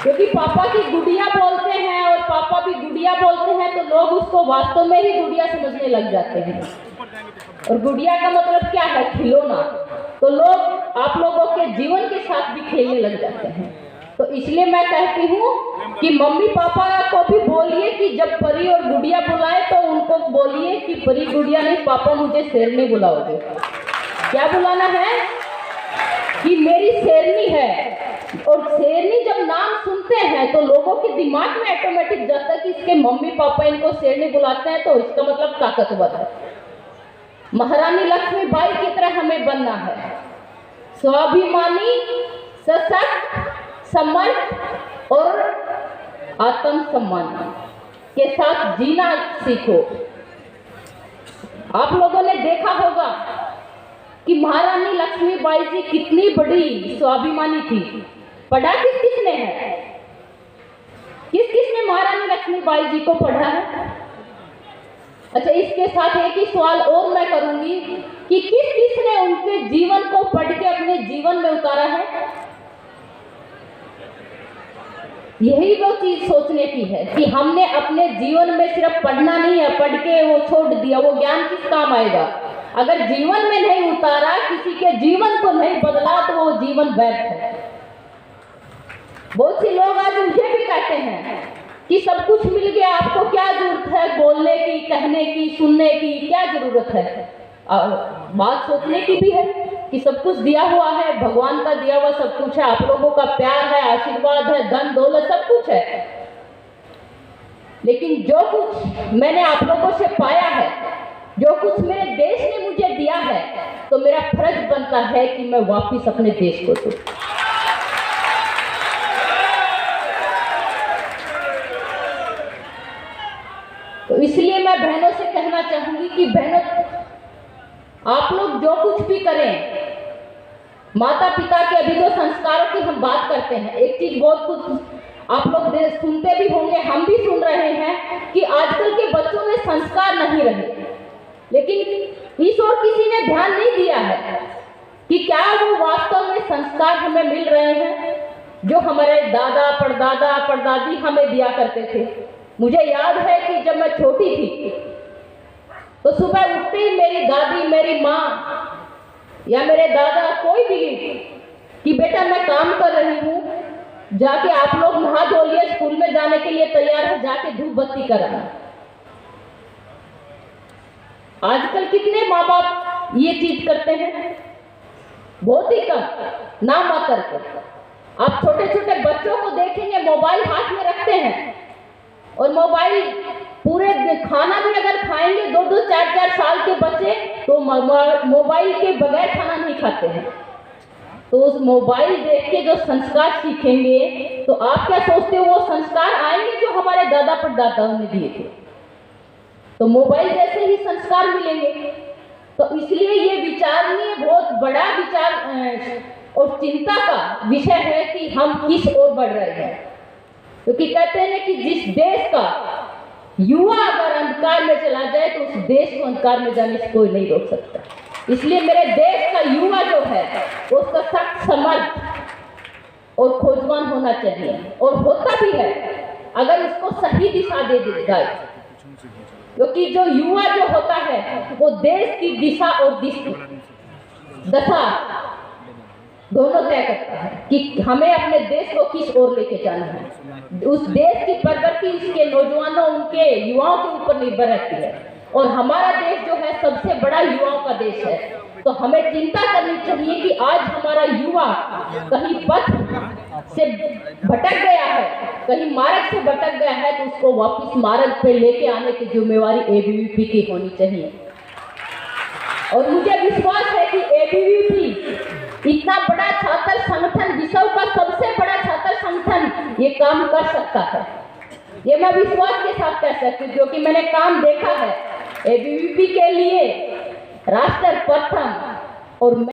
क्योंकि पापा की गुड़िया बोलते हैं और पापा भी गुड़िया बोलते हैं तो लोग उसको वास्तव में ही गुड़िया समझने लग जाते हैं। और गुड़िया का मतलब क्या है? खिलौना। तो लोग आप लोगों के जीवन के साथ भी खेलने लग जाते हैं। तो इसलिए मैं कहती हूँ कि मम्मी पापा को भी बोलिए कि जब परी और गुड़िया बुलाए तो उनको बोलिए कि परी गुड़िया नहीं, पापा मुझे शेरनी बुलाओगे। क्या बुलाना है? कि मेरी शेरनी है। और शेरनी जब नाम सुनते हैं तो लोगों के दिमाग में ऑटोमेटिक जाता है कि इसके मम्मी पापा इनको शेरनी बुलाते हैं तो इसका मतलब ताकतवर है। महारानी लक्ष्मीबाई की तरह हमें बनना है, स्वाभिमानी, सशक्त, समर्थ और आत्मसम्मान के साथ जीना सीखो। आप लोगों ने देखा होगा कि महारानी लक्ष्मीबाई जी कितनी बड़ी स्वाभिमानी थी। पढ़ा किस किसने है? किस किसने महारानी लक्ष्मीबाई जी को पढ़ा है? अच्छा, इसके साथ एक ही सवाल और मैं करूंगी कि किस किसने उनके जीवन को पढ़ के अपने जीवन में उतारा है? यही वो चीज सोचने की है कि हमने अपने जीवन में सिर्फ पढ़ना नहीं है, पढ़ के वो छोड़ दिया, वो ज्ञान किस काम आएगा? अगर जीवन में नहीं उतारा, किसी के जीवन को नहीं बदला तो वो जीवन व्यर्थ है। बहुत से लोग आज मुझे भी कहते हैं कि सब कुछ मिल गया, आपको क्या जरूरत है बोलने की, कहने की, सुनने की, क्या जरूरत है? बात सोचने की भी है कि सब कुछ दिया हुआ है, भगवान का दिया हुआ सब कुछ है, आप लोगों का प्यार है, आशीर्वाद है, धन दौलत सब कुछ है। लेकिन जो कुछ मैंने आप लोगों से पाया है, जो कुछ मेरे देश ने मुझे दिया है, तो मेरा फर्ज बनता है कि मैं वापस अपने देश को दूं। तो इसलिए मैं बहनों से कहना चाहूंगी कि बहनों, आप लोग जो कुछ भी करें, माता पिता के अभी जो संस्कारों की हम बात करते हैं, एक चीज बहुत कुछ आप लोग सुनते भी होंगे, हम भी सुन रहे हैं कि आजकल के बच्चों में संस्कार नहीं रहे। लेकिन इस ओर किसी ने ध्यान नहीं दिया है कि क्या वो वास्तव में संस्कार हमें मिल रहे हैं जो हमारे दादा परदादा परदादी हमें दिया करते थे। मुझे याद है कि जब मैं छोटी थी तो सुबह उठते ही मेरी दादी, मेरी माँ या मेरे दादा, कोई भी, कि बेटा मैं काम कर रही हूँ, जाके आप लोग नहा धो लिए, स्कूल में जाने के लिए तैयार है, जाके धूप बत्ती कराना। आजकल कितने माँ बाप ये चीज करते हैं? बहुत ही कम, ना मातर को। आप छोटे छोटे बच्चों को देखेंगे मोबाइल हाथ में रखते हैं और मोबाइल पूरे खाना भी अगर खाएंगे, 2-2, 4-4 साल के बच्चे तो मोबाइल के बगैर खाना नहीं खाते हैं। तो उस मोबाइल देख के जो संस्कार सीखेंगे, तो आप क्या सोचते हो वो संस्कार आएंगे जो हमारे दादा परदादा ने दिए थे? तो मोबाइल जैसे ही संस्कार मिलेंगे। तो इसलिए ये विचारणीय, बहुत बड़ा विचार और चिंता का विषय है कि हम किस ओर बढ़ रहे हैं। क्योंकि कहते हैं कि जिस देश का युवा अगर अंधकार में चला जाए तो उस देश को अंधकार में जाने से कोई नहीं रोक सकता। इसलिए मेरे देश का युवा जो है उसका सख्त समर्थ और खोजवान होना चाहिए, और होता भी है अगर उसको सही दिशा दे दी जाए। क्योंकि जो युवा जो होता है वो देश की दिशा और दशा दोनों तय करता है कि हमें अपने देश को किस ओर लेके जाना है। उस देश की प्रगति उसके नौजवानों, उनके युवाओं के ऊपर निर्भर रहती है। और हमारा देश जो है सबसे बड़ा युवाओं का देश है। तो हमें चिंता करनी चाहिए कि आज हमारा युवा कहीं पथ से भटक गया है, कहीं मार्ग से भटक गया है, तो उसको वापस मार्ग पे लेके आने की जिम्मेवारी एबीवीपी की होनी चाहिए। और मुझे विश्वास है कि एबीवीपी इतना बड़ा छात्र संगठन, विश्व का सबसे बड़ा छात्र संगठन, ये काम कर सकता है। ये मैं विश्वास के साथ कह सकती हूँ क्योंकि मैंने काम देखा है। एबीवीपी के लिए राष्ट्र प्रथम और